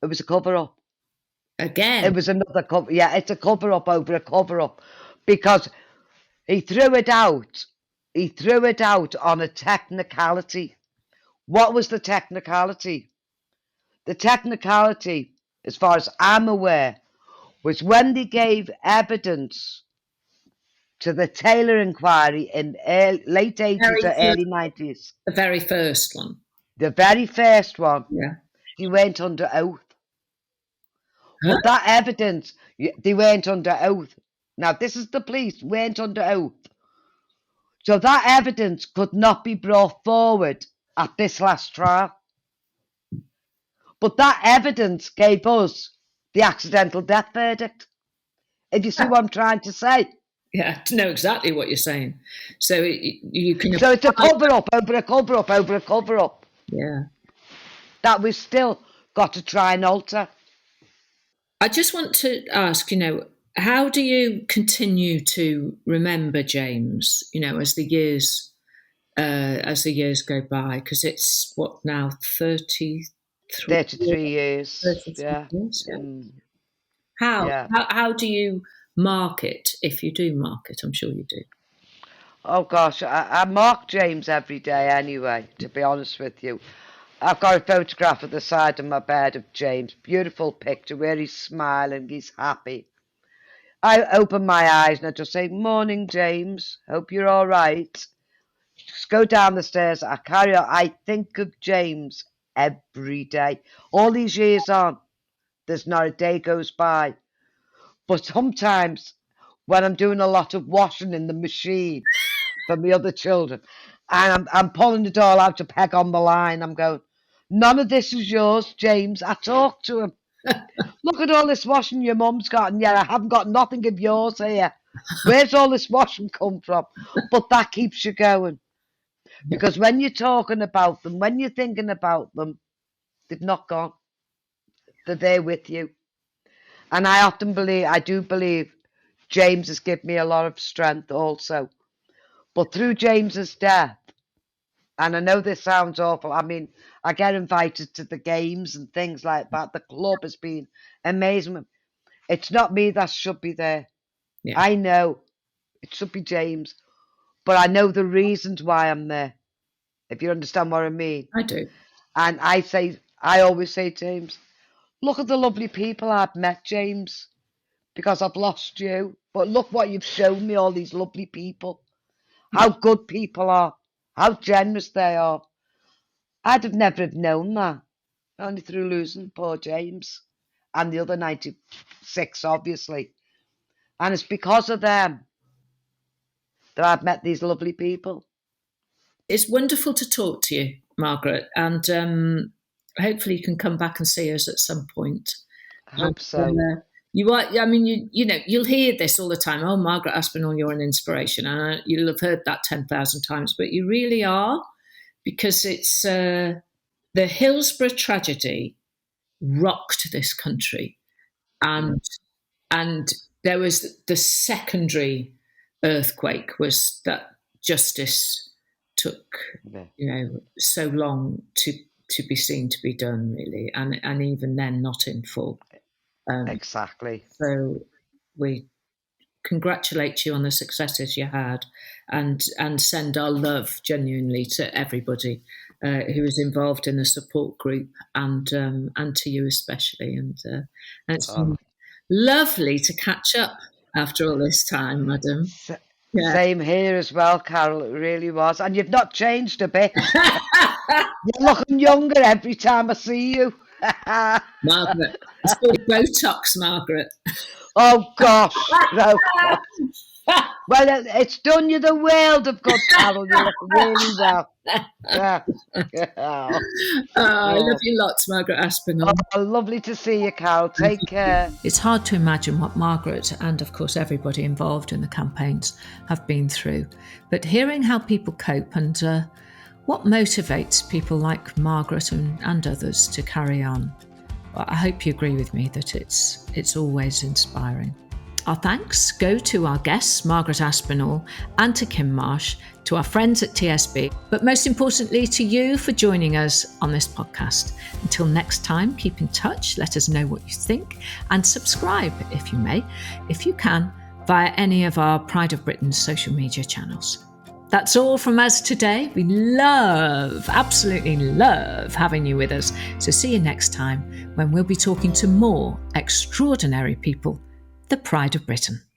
it was a cover-up. Again? It was another cover. Yeah, it's a cover-up over a cover-up. Because he threw it out. He threw it out on a technicality. What was the technicality? The technicality, as far as I'm aware, was when they gave evidence to the Taylor inquiry in late 80s or early 90s. The very first one. The very first one. Yeah. He went under oath. Huh? But that evidence, they went under oath. Now, this is the police, went under oath. So that evidence could not be brought forward at this last trial. But that evidence gave us the accidental death verdict. If you see what I'm trying to say. Yeah, to know exactly what you're saying. So you can. So it's a cover-up over a cover-up over a cover-up. Yeah. That we've still got to try and alter. I just want to ask, how do you continue to remember James, as the years go by? Because it's what now, 33 years. 33 yeah. Years, yeah. How do you mark it, if you do mark it? I'm sure you do. Oh gosh, I mark James every day anyway, to be honest with you. I've got a photograph at the side of my bed of James, beautiful picture where he's smiling, he's happy. I open my eyes and I just say, morning James, hope you're all right. Just go down the stairs, I carry on. I think of James every day. All these years on, there's not a day goes by. But sometimes when I'm doing a lot of washing in the machine for my other children, and I'm pulling it all out to peg on the line, I'm going, none of this is yours, James. I talk to him. Look at all this washing your mum's got, and yet I haven't got nothing of yours here. Where's all this washing come from? But that keeps you going. Because when you're talking about them, when you're thinking about them, they've not gone. They're there with you. And I do believe James has given me a lot of strength also. But through James's death, and I know this sounds awful, I mean, I get invited to the games and things like that. The club has been amazing. It's not me that should be there. Yeah. I know it should be James, but I know the reasons why I'm there, if you understand what I mean. I do. And I always say, James, look at the lovely people I've met, James, because I've lost you. But look what you've shown me, all these lovely people. How good people are, how generous they are. I'd have never have known that, only through losing poor James and the other 96, obviously. And it's because of them that I've met these lovely people. It's wonderful to talk to you, Margaret, and hopefully you can come back and see us at some point. I hope so. You are. I mean, you know, you'll hear this all the time. Oh, Margaret Aspinall, you're an inspiration, and you'll have heard that 10,000 times. But you really are, because it's the Hillsborough tragedy rocked this country, and there was the secondary earthquake was that justice took so long to be seen to be done, really, and even then not in full. Exactly. So we congratulate you on the successes you had, and send our love genuinely to everybody who was involved in the support group, and to you especially. And it's been lovely to catch up after all this time, madam. Yeah. Same here as well, Carol. It really was. And you've not changed a bit. You're looking younger every time I see you. Margaret. It's called Botox, Margaret. Oh, gosh. No. Well, it's done you the world of good, Carol. You look really well. Yeah. I love you lots, Margaret Aspinall. Oh, lovely to see you, Carol. Take care. It's hard to imagine what Margaret and, of course, everybody involved in the campaigns have been through. But hearing how people cope and what motivates people like Margaret and others to carry on, I hope you agree with me that it's always inspiring. Our thanks go to our guests, Margaret Aspinall, and to Kym Marsh, to our friends at TSB, but most importantly to you for joining us on this podcast. Until next time, keep in touch, let us know what you think, and subscribe, if you may, if you can, via any of our Pride of Britain social media channels. That's all from us today. We absolutely love having you with us. So see you next time when we'll be talking to more extraordinary people, the Pride of Britain.